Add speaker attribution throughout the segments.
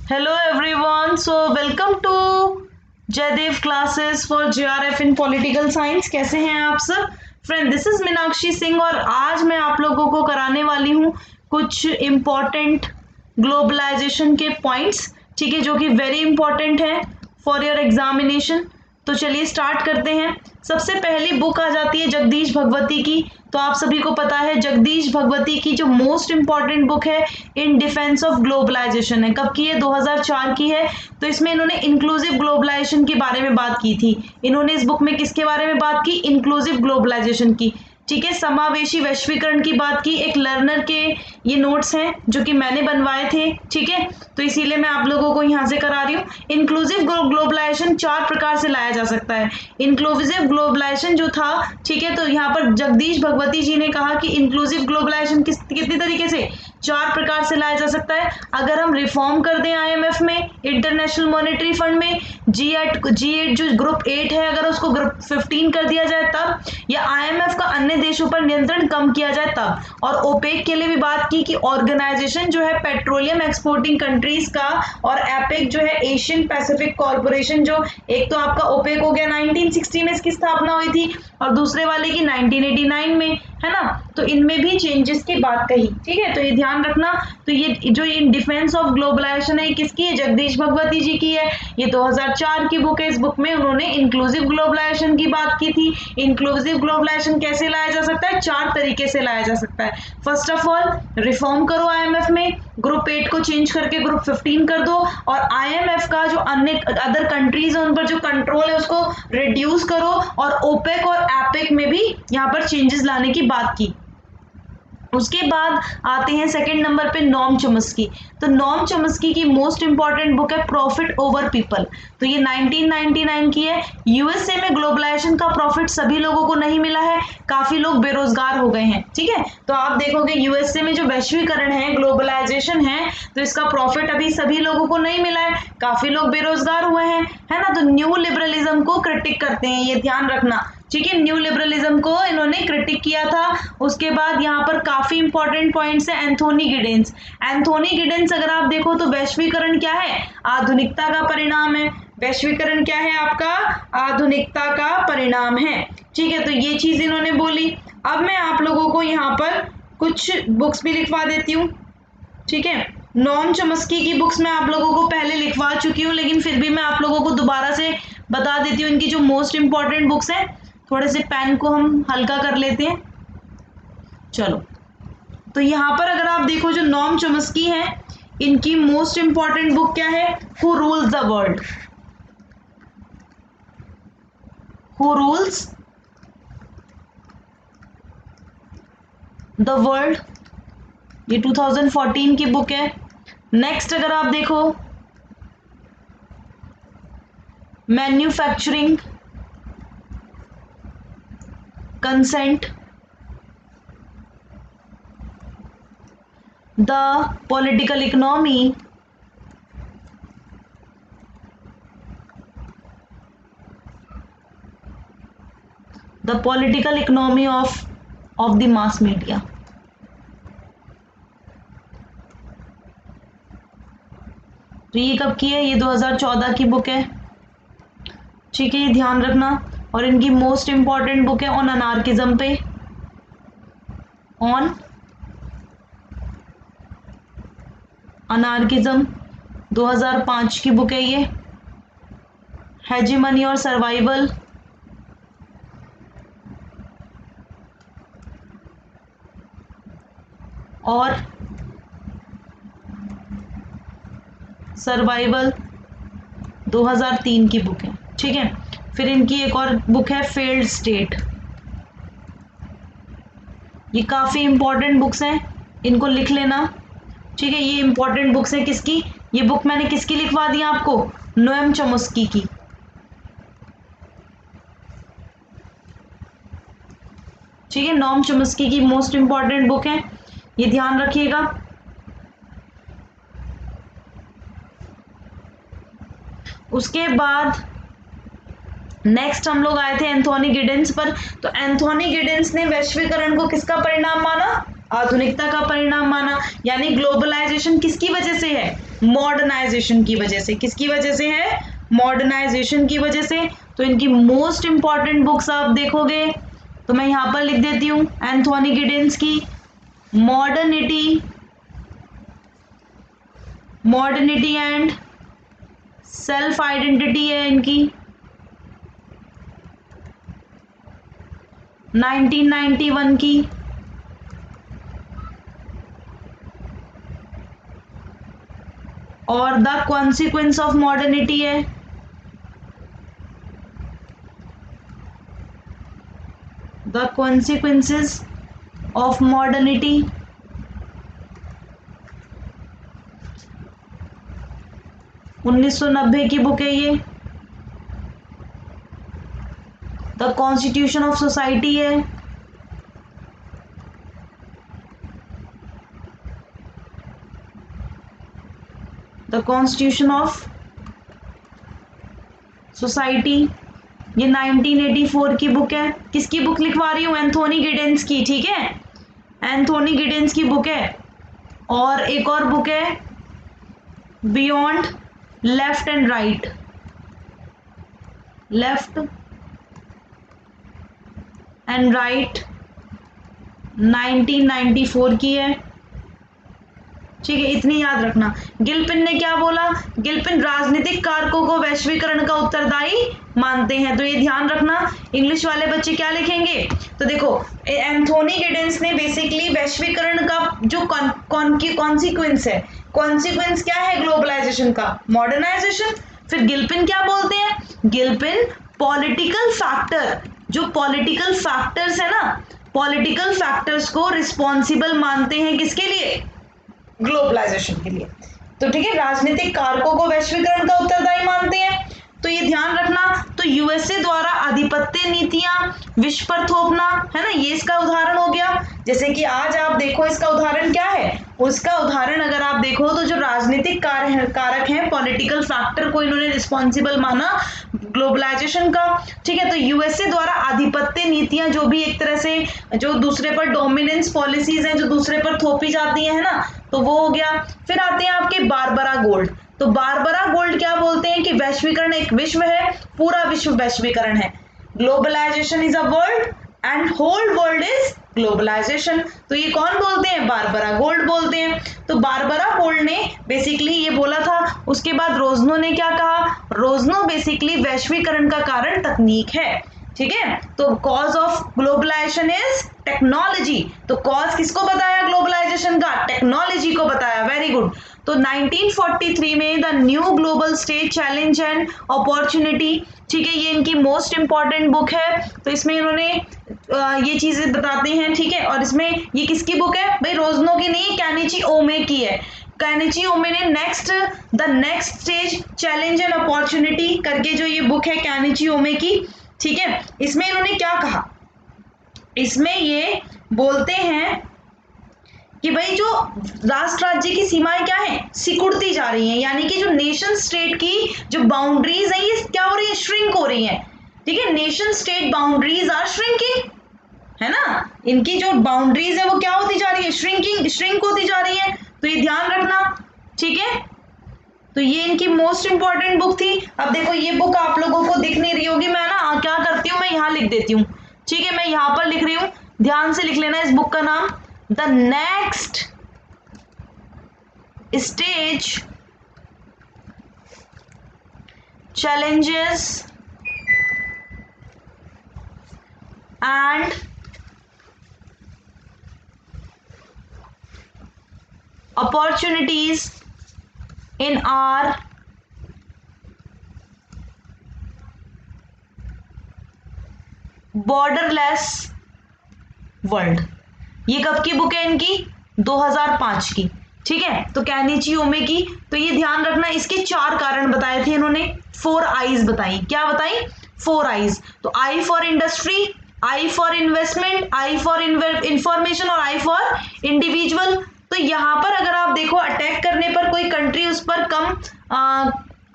Speaker 1: Hello everyone, so welcome to Jaidev classes for JRF in political science. कैसे हैं आप सब friend? This is Meenakshi Singh और आज मैं आप लोगों को कराने वाली हूँ कुछ इम्पोर्टेंट ग्लोबलाइजेशन के पॉइंट्स, ठीक है, जो कि वेरी इंपॉर्टेंट है फॉर योर एग्जामिनेशन। तो चलिए स्टार्ट करते हैं। सबसे पहली बुक आ जाती है जगदीश भगवती की। तो आप सभी को पता है जगदीश भगवती की जो मोस्ट इंपॉर्टेंट बुक है इन डिफेंस ऑफ ग्लोबलाइजेशन है। कब की है? 2004 की है। तो इसमें इन्होंने इंक्लूसिव ग्लोबलाइजेशन के बारे में बात की थी। इन्होंने इस बुक में किसके बारे में बात की? इंक्लूसिव ग्लोबलाइजेशन की, ठीक है, समावेशी वैश्वीकरण की बात की। एक लर्नर के ये नोट्स हैं जो कि मैंने बनवाए थे, ठीक है, तो इसीलिए मैं आप लोगों को यहाँ से करा रही हूँ। इंक्लूसिव ग्लोबलाइजेशन 4 प्रकार से लाया जा सकता है। इंक्लूसिव ग्लोबलाइजेशन जो था, ठीक है, तो यहाँ पर जगदीश भगवती जी ने कहा कि इंक्लूसिव ग्लोबलाइजेशन कितनी तरीके से? 4 प्रकार से लाया जा सकता है। अगर हम रिफॉर्म कर दें IMF में, इंटरनेशनल मॉनेटरी फंड में, G8 जो ग्रुप 8 है अगर उसको ग्रुप 15 कर दिया जाए तब, या IMF का अन्य देशों पर नियंत्रण कम किया जाए तब। और ओपेक के लिए भी बात की कि ऑर्गेनाइजेशन जो है पेट्रोलियम एक्सपोर्टिंग कंट्रीज का, और एपेक जो है एशियन पैसिफिक कॉर्पोरेशन, जो एक तो आपका ओपेक हो गया 1960 में इसकी स्थापना हुई थी और दूसरे वाले की 1989 में, है ना। तो इनमें भी चेंजेस की बात कही, ठीक है, तो ये ध्यान रखना। तो ये जो इन डिफेंस ऑफ ग्लोबलाइजेशन है किसकी है? जगदीश भगवती जी की है। ये 2004 की बुक है। इस बुक में उन्होंने इंक्लूसिव ग्लोबलाइजेशन की बात की थी। इंक्लूसिव ग्लोबलाइजेशन कैसे लाया जा सकता है? 4 तरीके से लाया जा सकता है। फर्स्ट ऑफ ऑल, रिफॉर्म करो IMF में, ग्रुप 8 को चेंज करके ग्रुप 15 कर दो, और IMF का जो अन्य अदर कंट्रीज है उन पर जो कंट्रोल है उसको रिड्यूस करो, और ओपेक और एपेक में भी यहाँ पर चेंजेस लाने की बात की। उसके बाद आते हैं सेकंड नंबर पे नॉम चॉम्स्की। तो नॉम चॉम्स्की की मोस्ट इंपॉर्टेंट बुक है प्रॉफिट ओवर पीपल। तो ये 1999 की है। यूएसए में ग्लोबलाइजेशन का प्रॉफिट सभी लोगों को नहीं मिला है, काफी लोग बेरोजगार हो गए हैं, ठीक है। तो आप देखोगे यूएसए में जो वैश्वीकरण है, ग्लोबलाइजेशन है, तो इसका प्रॉफिट अभी सभी लोगों को नहीं मिला है, काफी लोग बेरोजगार हुए हैं, है ना। तो न्यू लिबरलिज्म को क्रिटिक करते हैं, ये ध्यान रखना, ठीक है। न्यू लिबरलिज्म को इन्होंने क्रिटिक किया था। उसके बाद यहाँ पर काफी इंपॉर्टेंट पॉइंट्स है एंथोनी गिडेंस। एंथोनी गिडेंस अगर आप देखो तो वैश्वीकरण क्या है? आधुनिकता का परिणाम है। वैश्वीकरण क्या है आपका? आधुनिकता का परिणाम है, ठीक है। तो ये चीज इन्होंने बोली। अब मैं आप लोगों को यहाँ पर कुछ बुक्स भी लिखवा देती हूँ, ठीक है। नॉम चॉम्स्की की बुक्स मैं आप लोगों को पहले लिखवा चुकी हूँ, लेकिन फिर भी मैं आप लोगों को दोबारा से बता देती हूँ इनकी जो मोस्ट इंपॉर्टेंट बुक्स हैं। थोड़े से पेन को हम हल्का कर लेते हैं। चलो, तो यहाँ पर अगर आप देखो जो नॉम चॉम्स्की है, इनकी मोस्ट इंपॉर्टेंट बुक क्या है? Who rules the world. Who rules the world, ये 2014 की बुक है। नेक्स्ट अगर आप देखो manufacturing consent, the political economy, the political economy of the mass media. तो ये कब की है? ये 2014 की बुक है, ठीक है, ये ध्यान रखना। और इनकी मोस्ट इंपॉर्टेंट बुक है ऑन अनार्किज्म पे, ऑन अनार्किज्म, 2005 की बुक है ये। हेजीमनी और सर्वाइवल, और सर्वाइवल 2003 की बुक है, ठीक है। फिर इनकी एक और बुक है फेल्ड स्टेट। ये काफी इंपॉर्टेंट बुक्स हैं, इनको लिख लेना, ठीक है। ये इंपॉर्टेंट बुक्स हैं किसकी? ये बुक मैंने किसकी लिखवा दी आपको? नोएम चॉम्स्की की, ठीक है। नोम चॉम्स्की की मोस्ट इंपॉर्टेंट बुक है, ये ध्यान रखिएगा। उसके बाद नेक्स्ट हम लोग आए थे एंथोनी गिडेंस पर। तो एंथोनी गिडेंस ने वैश्वीकरण को किसका परिणाम माना? आधुनिकता का परिणाम माना। यानी ग्लोबलाइजेशन किसकी वजह से है? मॉडर्नाइजेशन की वजह से। किसकी वजह से है? मॉडर्नाइजेशन की वजह से। तो इनकी मोस्ट इंपॉर्टेंट बुक्स आप देखोगे तो मैं यहां पर लिख देती हूं एंथोनी गिडेंस की मॉडर्निटी एंड सेल्फ आइडेंटिटी है इनकी 1991 की। और द कॉन्सिक्वेंस ऑफ मॉडर्निटी है द कॉन्सिक्वेंसेस ऑफ मॉडर्निटी 1990 की बुक है ये। द कॉन्स्टिट्यूशन ऑफ सोसाइटी है द कॉन्स्टिट्यूशन ऑफ सोसाइटी ये 1984 की बुक है। किसकी बुक लिखवा रही हूँ? एंथोनी गिडेंस की। ठीक है, एंथोनी गिडेंस की बुक है। और एक और बुक है beyond left and right, left and right 1994 की है। ठीक है, इतनी याद रखना। गिलपिन ने क्या बोला? गिलपिन राजनीतिक कारकों को वैश्वीकरण का उत्तरदायी मानते हैं। तो ये ध्यान रखना। इंग्लिश वाले बच्चे क्या लिखेंगे? तो देखो एंथोनी गिडेंस ने बेसिकली वैश्वीकरण का जो कॉन्सिक्वेंस है, कॉन्सिक्वेंस क्या है ग्लोबलाइजेशन का? मॉडर्नाइजेशन। फिर गिलपिन क्या बोलते हैं? गिलपिन पॉलिटिकल फैक्टर, जो पॉलिटिकल फैक्टर्स है ना, पॉलिटिकल फैक्टर्स को रिस्पॉन्सिबल मानते हैं किसके लिए? ग्लोबलाइजेशन के लिए। तो ठीक है, राजनीतिक कारकों को वैश्वीकरण का उत्तरदायी मानते हैं। तो ये ध्यान रखना। तो यूएसए द्वारा आधिपत्य नीतियां विश्व पर थोपना, है ना, ये इसका उदाहरण हो गया। जैसे कि आज आप देखो इसका उदाहरण क्या है? उसका उदाहरण अगर आप देखो तो जो राजनीतिक कारक हैं, पॉलिटिकल फैक्टर को इन्होंने रिस्पॉन्सिबल माना ग्लोबलाइजेशन का। ठीक है, तो यूएसए द्वारा आधिपत्य नीतियां जो भी एक तरह से जो दूसरे पर डोमिनेंस पॉलिसीज हैं जो दूसरे पर थोपी जाती है ना, तो वो हो गया। फिर आते हैं आपके बारबरा गोल्ड। तो बारबरा गोल्ड क्या बोलते हैं कि वैश्वीकरण एक विश्व है, पूरा विश्व वैश्वीकरण है। Globalisation is a world and whole world is globalisation. तो ये कौन बोलते हैं? बारबरा गोल्ड बोलते हैं। तो बारबरा गोल्ड ने बेसिकली ये बोला था। उसके बाद रोजनो ने क्या कहा? रोजनो बेसिकली वैश्वीकरण का कारण तकनीक है। ठीक है, तो cause of globalisation is technology. तो कॉज किसको बताया ग्लोबलाइजेशन का? टेक्नोलॉजी को बताया। Very good. तो 1943 में the new global stage challenge and opportunity, ठीक है, ये इनकी मोस्ट इंपॉर्टेंट बुक है। तो इसमें इन्होंने ये चीजें बताते हैं। ठीक है, और इसमें ये किसकी बुक है भाई? रोजनो की नहीं, कैनिची ओमे की है। कैनिची ओमे ने the next stage challenge and opportunity करके जो ये बुक है कैनिची ओमे की, ठीक है, इसमें इन्होंने क्या कहा? इसमें ये बोलते हैं कि भाई जो राष्ट्र राज्य की सीमाएं क्या है? सिकुड़ती जा रही हैं, यानी कि जो नेशन स्टेट की जो बाउंड्रीज है ये क्या हो रही है? श्रिंक हो रही है। ठीक है, nation state boundaries are shrinking, है ना, इनकी जो बाउंड्रीज है वो क्या होती जा रही है? श्रिंक होती जा रही है। तो ये ध्यान रखना। ठीक है, तो ये इनकी मोस्ट इंपॉर्टेंट बुक थी। अब देखो ये बुक आप लोगों को दिख नहीं रही होगी, मैं ना क्या करती हूँ, मैं यहाँ लिख देती हूँ। ठीक है, मैं यहाँ पर लिख रही हूँ, ध्यान से लिख लेना इस बुक का नाम, the next stage challenges and opportunities in our borderless world। ये कब की बुक है इनकी? 2005 की। ठीक है, तो कैनिची ओमे की। तो ये ध्यान रखना, इसके 4 कारण बताए थे इन्होंने, 4 आईज बताई। क्या बताई? 4 आईज। तो I for industry, I for investment, I for information और आई फॉर इंडिविजुअल। तो यहां पर अगर आप देखो, अटैक करने पर कोई कंट्री उस पर कम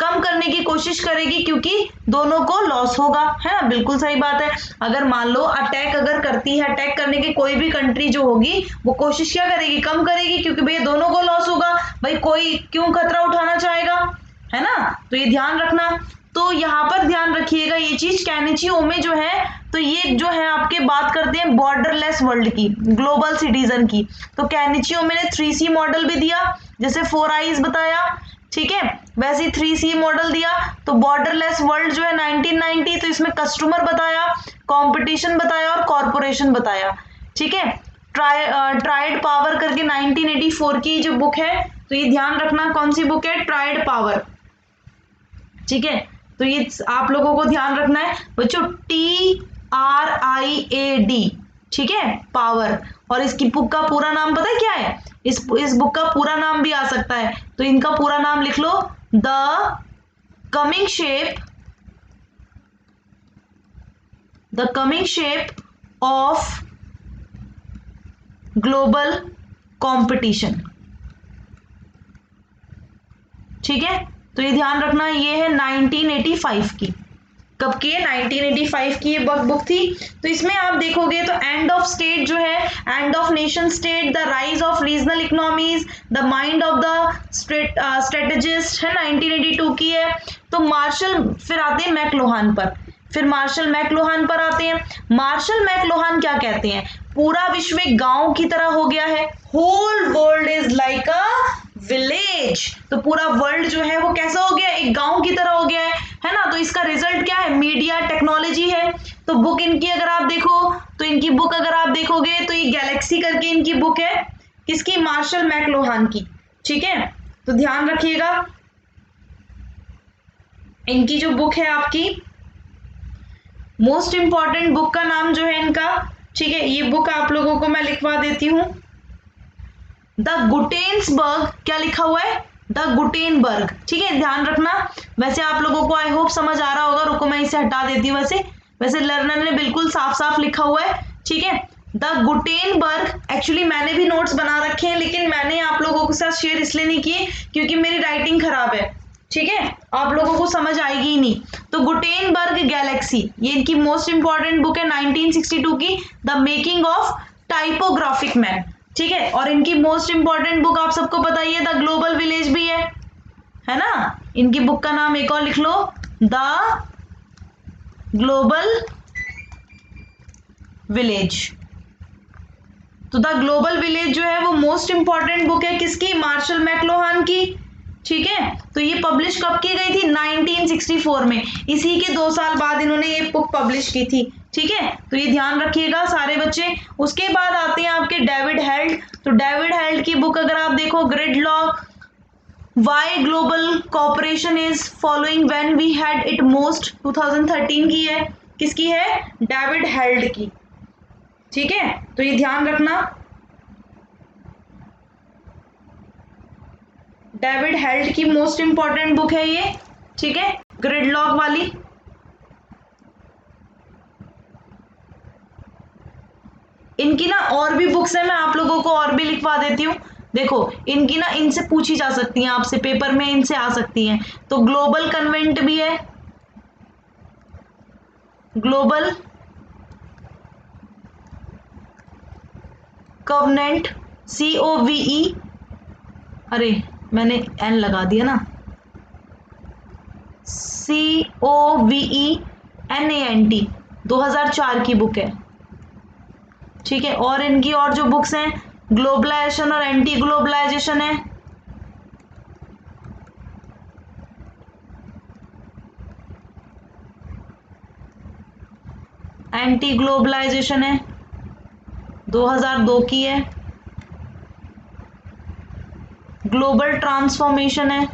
Speaker 1: कम करने की कोशिश करेगी क्योंकि दोनों को लॉस होगा, है ना, बिल्कुल सही बात है। अगर मान लो अटैक अगर करती है, अटैक करने की कोई भी कंट्री जो होगी वो कोशिश क्या करेगी, कम करेगी, क्योंकि भैया दोनों को लॉस होगा, भाई कोई क्यों खतरा उठाना चाहेगा, है ना, तो ये ध्यान रखना। तो यहाँ पर ध्यान रखिएगा ये चीज, केनिची ओमे जो है, तो ये जो है आपके बात करते हैं बॉर्डरलेस वर्ल्ड की, ग्लोबल सिटीजन की। तो केनिची ओमे ने 3C मॉडल भी दिया, जैसे 4 आईज बताया, ठीक है, वैसे 3C मॉडल दिया। तो बॉर्डरलेस वर्ल्ड जो है 1990, तो इसमें कस्टमर बताया, कंपटीशन बताया और कॉरपोरेशन बताया, ठीक है। ट्राइड पावर करके 1984 की जो बुक है, तो ये ध्यान रखना कौन सी बुक है, ट्राइड पावर, ठीक है। तो ये आप लोगों को ध्यान रखना है बच्चों, TRIAD, ठीक है, पावर। और इसकी बुक का पूरा नाम पता है क्या है, इस बुक का पूरा नाम भी आ सकता है, तो इनका पूरा नाम लिख लो, the coming shape of global competition, ठीक है। तो ये ध्यान रखना, ये है 1985 की, कब की है, 1985 की ये बुक थी। तो इसमें आप देखोगे तो एंड ऑफ स्टेट जो है, end of nation state, the rise of regional economies, the mind of the strategist है 1982 की है। तो मार्शल, फिर आते हैं मैक्लुहान पर, फिर मार्शल मैक्लुहान पर आते हैं। मार्शल मैक्लुहान क्या कहते हैं, पूरा विश्व एक गांव की तरह हो गया है, whole world is like a village, तो पूरा वर्ल्ड जो है वो कैसा हो गया, एक गांव की तरह हो गया है ना। तो इसका रिजल्ट क्या है, मीडिया टेक्नोलॉजी है। तो बुक इनकी अगर आप देखो, तो इनकी बुक अगर आप देखोगे तो ये गैलेक्सी करके इनकी बुक है, किसकी, मार्शल मैक्लुहान की, ठीक है। तो ध्यान रखिएगा इनकी जो बुक है आपकी, मोस्ट इंपॉर्टेंट बुक का नाम जो है इनका, ठीक है, ये बुक आप लोगों को मैं लिखवा देती हूं, द गुटेन्सबर्ग, क्या लिखा हुआ है, द गुटेनबर्ग, ठीक है, ध्यान रखना। वैसे आप लोगों को आई होप समझ आ रहा होगा, रुको मैं इसे हटा देती हूँ, वैसे लर्नर ने बिल्कुल साफ साफ लिखा हुआ है, ठीक है, द गुटेनबर्ग। एक्चुअली मैंने भी नोट्स बना रखे हैं, लेकिन मैंने आप लोगों के साथ शेयर इसलिए नहीं किए क्योंकि मेरी राइटिंग खराब है, ठीक है, आप लोगों को समझ आएगी ही नहीं। तो गुटेनबर्ग गैलेक्सी, ये इनकी मोस्ट इंपॉर्टेंट बुक है 1962 की, the making of typographic man, ठीक है। और इनकी मोस्ट इंपॉर्टेंट बुक आप सबको पता ही है, द ग्लोबल विलेज भी है ना। इनकी बुक का नाम एक और लिख लो, द ग्लोबल विलेज। तो द ग्लोबल विलेज जो है वो मोस्ट इंपॉर्टेंट बुक है, किसकी, मार्शल मैक्लुहान की, ठीक है। तो ये पब्लिश कब की गई थी, 1964 में, इसी के 2 साल बाद इन्होंने ये बुक पब्लिश की थी, ठीक है। तो ये ध्यान रखिएगा सारे बच्चे। उसके बाद आते हैं आपके डेविड हेल्ड। तो डेविड हेल्ड की बुक अगर आप देखो, gridlock, why global cooperation is following when we had it most, 2013 की है, किसकी है, डेविड हेल्ड की, ठीक है। तो ये ध्यान रखना, डेविड हेल्ड की मोस्ट इंपॉर्टेंट बुक है ये, ठीक है, ग्रिडलॉक वाली। इनकी ना और भी बुक्स है, मैं आप लोगों को और भी लिखवा देती हूँ। देखो इनकी ना, इनसे पूछी जा सकती हैं आपसे, पेपर में इनसे आ सकती हैं। तो ग्लोबल कन्वेंट भी है, ग्लोबल कवनेंट, COVE, अरे मैंने एन लगा दिया ना, COVENANT, 2004 की बुक है, ठीक है। और इनकी और जो बुक्स हैं, ग्लोबलाइजेशन और एंटी ग्लोबलाइजेशन है, एंटी ग्लोबलाइजेशन है, 2002 की है, ग्लोबल ट्रांसफॉर्मेशन है,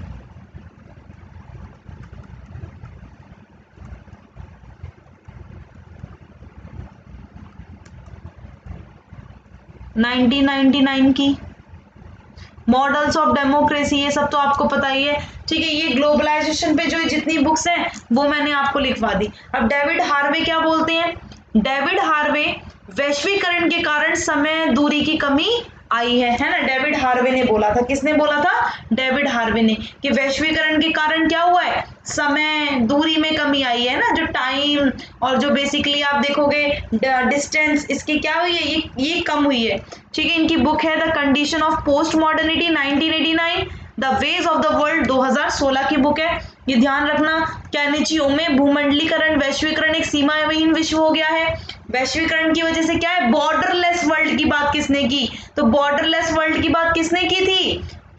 Speaker 1: नाइनटीन 1999 की, मॉडल्स ऑफ डेमोक्रेसी, ये सब तो आपको पता ही है, ठीक है। ये ग्लोबलाइजेशन पे जो जितनी बुक्स हैं वो मैंने आपको लिखवा दी। अब डेविड हार्वे क्या बोलते हैं, डेविड हार्वे, वैश्वीकरण के कारण समय, दूरी की कमी, आई है ना। डेविड हार्वे ने बोला था, किसने बोला था? डेविड हार्वे ने, कि वैश्वीकरण के कारण क्या हुआ है, समय दूरी में कमी आई है ना, जो टाइम और जो बेसिकली आप देखोगे डिस्टेंस इसकी क्या हुई है, ये कम हुई है। ठीक है, इनकी बुक है the condition of post modernity 1989, the ways of the world 2016 की बुक है। ये ध्यान रखना। केनिची ओमे, भूमंडलीकरण वैश्वीकरण एक सीमाविहीन विश्व हो गया है। वैश्वीकरण की वजह से क्या है, बॉर्डरलेस वर्ल्ड की बात किसने की, तो बॉर्डरलेस वर्ल्ड की बात किसने की थी,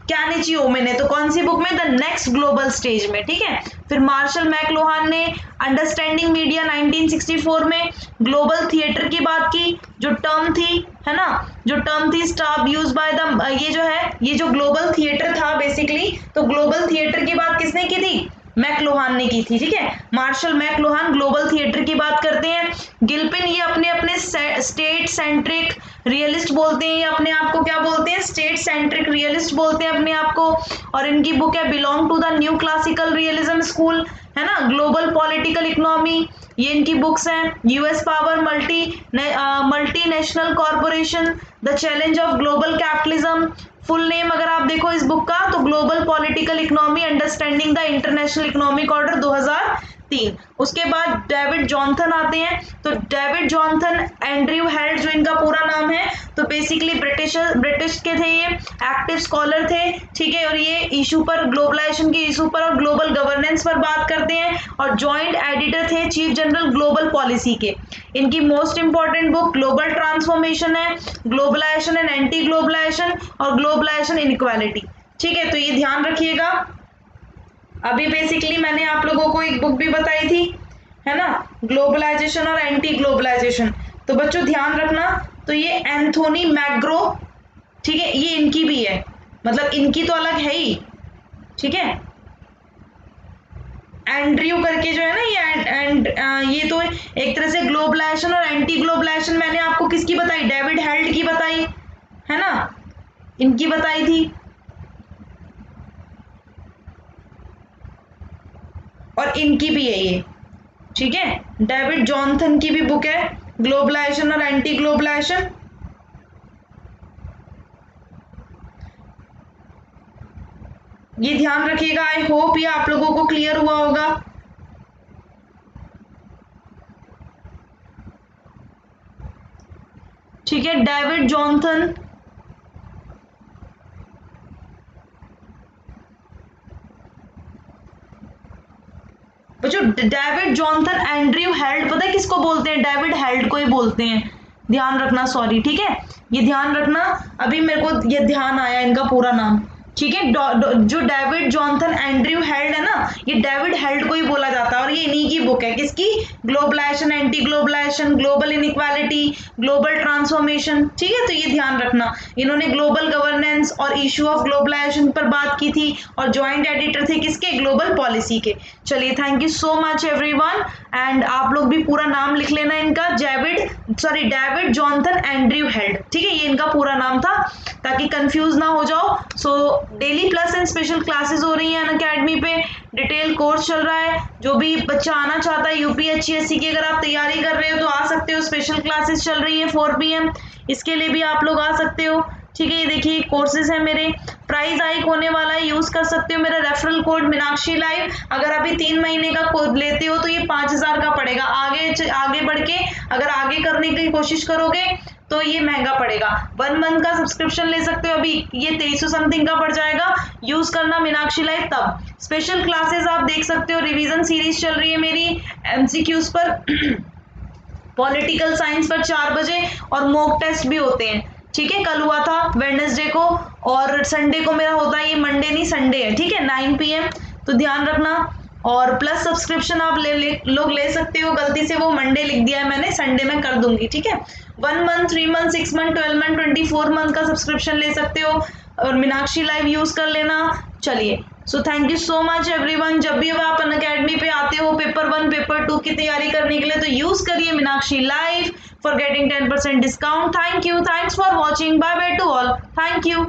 Speaker 1: केनिची ओमे ने। तो कौन सी बुक में, द नेक्स्ट ग्लोबल स्टेज में। ठीक है, फिर मार्शल मैकलुहान ने अंडरस्टैंडिंग मीडिया 1964 में ग्लोबल थिएटर की बात की, जो टर्म थी, है ना, जो टर्म थी स्टॉप यूज बाय द, ये जो है, ये जो ग्लोबल थिएटर था बेसिकली, तो ग्लोबल थिएटर की बात किसने की थी, मैकलुहान ने की थी। ठीक है, मार्शल मैकलुहान ग्लोबल थिएटर की बात करते हैं। गिल्पिन ये अपने अपने स्टेट सेंट्रिक रियलिस्ट बोलते हैं, ये अपने आप को क्या बोलते हैं, स्टेट सेंट्रिक रियलिस्ट बोलते हैं अपने आप को। और इनकी बुक है belong to the new classical realism school, है ना, ग्लोबल पॉलिटिकल इकोनॉमी, ये इनकी बुक्स हैं। US power, multinational corporation, the challenge of global capitalism. Full name अगर आप देखो इस बुक का, तो global political economy understanding the international economic order 2003। उसके बाद डेविड जॉनसन आते हैं। तो डेविड जॉनसन एंड्रयू हेल्ड जो इनका पूरा नाम है, तो बेसिकली ब्रिटिश के थे, ये एक्टिव स्कॉलर थे। ठीक है, और ये इशू पर, ग्लोबलाइजेशन के इशू पर और ग्लोबल गवर्नेंस पर बात करते हैं, और जॉइंट एडिटर थे चीफ जनरल ग्लोबल पॉलिसी के। इनकी most important book global transformation है, ग्लोबलाइजेशन एंड एंटी ग्लोबलाइजेशन और ग्लोबलाइजेशन इनइक्वालिटी। ठीक है, तो ये ध्यान रखिएगा। अभी बेसिकली मैंने आप लोगों को एक बुक भी बताई थी, है ना, ग्लोबलाइजेशन और एंटी ग्लोबलाइजेशन। तो बच्चों ध्यान रखना, तो ये एंथोनी मैग्रो, ठीक है, ये इनकी भी है, मतलब इनकी तो अलग है ही। ठीक है, एंड्रयू करके जो है ना, ये तो एक तरह से ग्लोबलाइजेशन और एंटी ग्लोबलाइजेशन मैंने आपको किसकी बताई, डेविड हेल्ड की बताई, है ना, इनकी बताई थी। और इनकी भी है ये। ठीक है, डेविड जॉनसन की भी बुक है ग्लोबलाइजेशन और एंटी ग्लोबलाइजेशन। ये ध्यान रखिएगा। आई होप ये आप लोगों को क्लियर हुआ होगा। ठीक है, डेविड जॉनसन, बच्चों डेविड जॉनसन, एंड्रयू हेल्ड, पता है किसको बोलते हैं, डेविड हेल्ड को ही बोलते हैं, ध्यान रखना। सॉरी, ठीक है, ये ध्यान रखना। अभी मेरे को ये ध्यान आया इनका पूरा नाम। ठीक है, जो डेविड जॉनसन एंड्रयू हेल्ड है ना, ये डेविड हेल्ड को ही बोला जाता है, और ये इन्हीं की बुक है, किसकी, globalisation, anti globalisation, global inequality, global transformation. ठीक है, तो ये ध्यान रखना। इन्होंने ग्लोबल गवर्नेंस और इशू ऑफ ग्लोबलाइजेशन पर बात की थी, और ज्वाइंट एडिटर थे किसके, ग्लोबल पॉलिसी के। चलिए, thank you so much everyone, and आप लोग भी पूरा नाम लिख लेना इनका, डेविड जॉनसन एंड्रयू हेल्ड। ठीक है, ये इनका पूरा नाम था, ताकि कंफ्यूज ना हो जाओ। So daily plus and special classes हो रही हैं अनअकैडमी पे, डिटेल कोर्स चल रहा है। जो भी बच्चा आना चाहता है यूपीएससी की, अगर आप तैयारी कर रहे हो तो आ सकते हो। स्पेशल क्लासेस चल रही है 4 PM, इसके लिए भी आप लोग आ सकते हो। ठीक है, ये देखिए कोर्सेज है मेरे, प्राइस हाइक होने वाला है, यूज कर सकते हो मेरा रेफरल कोड मीनाक्षी लाइव। अगर अभी 3 महीने का कोड लेते हो तो ये 5000 का पड़ेगा। आगे बढ़ के अगर आगे करने की कोशिश करोगे तो ये महंगा पड़ेगा। 1 मंथ का सब्सक्रिप्शन ले सकते हो, अभी ये 2300 समथिंग का पड़ जाएगा। यूज करना मीनाक्षी लाइव। तब स्पेशल क्लासेस आप देख सकते हो, रिवीजन सीरीज चल रही है मेरी एमसीक्यूज पर, पॉलिटिकल साइंस पर 4 बजे, और मॉक टेस्ट भी होते हैं। ठीक है, कल हुआ था वेडनेसडे को, और संडे को मेरा होता है, ये मंडे नहीं संडे है। ठीक है, 9 PM, तो ध्यान रखना। और प्लस सब्सक्रिप्शन आप लोग ले सकते हो, गलती से वो मंडे लिख दिया है मैंने, संडे में कर दूंगी। ठीक है, 1 month, 3 month, 6 month, 12 month, 24 month का सब्सक्रिप्शन ले सकते हो, और मीनाक्षी लाइव यूज कर लेना। चलिए, so thank you so much everyone. जब भी आप अनअकैडमी पे आते हो पेपर 1 पेपर 2 की तैयारी करने के लिए, तो यूज करिए Meenakshi live for getting 10% discount. Thank you, thanks for watching, bye bye to all, thank you.